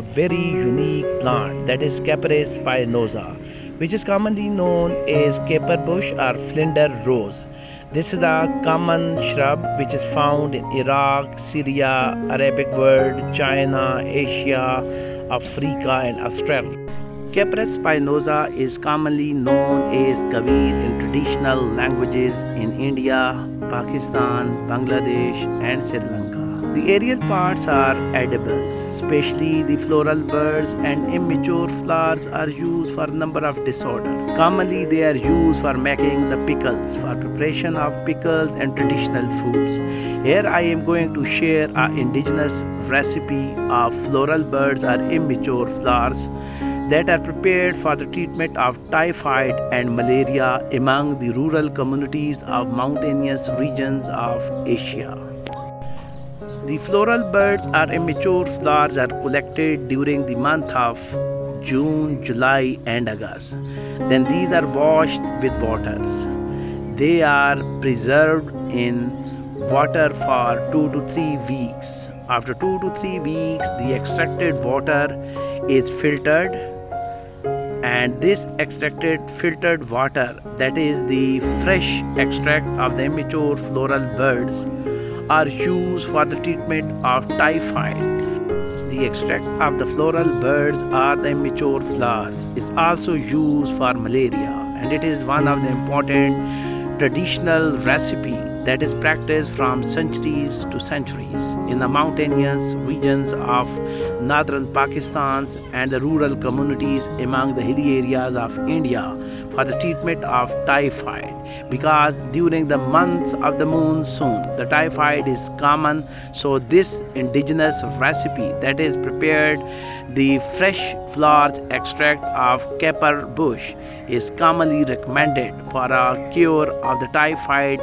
a very unique plant, that is capparis spinosa, which is commonly known as caper bush or flinder rose. This is a common shrub which is found in Iraq, Syria, Arabic world, China, Asia, Africa, and Australia. Capparis spinosa is commonly known as kavir in traditional languages in India, Pakistan, Bangladesh, and Sri Lanka. The aerial parts are edibles, especially the floral buds and immature flowers are used for a number of disorders. Commonly, they are used for making the pickles, for preparation of pickles and traditional foods. Here I am going to share an indigenous recipe of floral buds or immature flowers that are prepared for the treatment of typhoid and malaria among the rural communities of mountainous regions of Asia. The floral buds or immature flowers are collected during the month of June, July, and August. Then these are washed with waters. They are preserved in water for 2 to 3 weeks. After 2 to 3 weeks, the extracted water is filtered, and this extracted filtered water, that is the fresh extract of the immature floral buds, are used for the treatment of typhoid. The extract of the floral buds or the immature flowers is also used for malaria, and it is one of the important traditional recipe that is practiced from centuries to centuries in the mountainous regions of northern Pakistan and the rural communities among the hilly areas of India for the treatment of typhoid, because during the months of the monsoon the typhoid is common. So this indigenous recipe that is prepared the fresh flowers extract of capper bush is commonly recommended for a cure of the typhoid.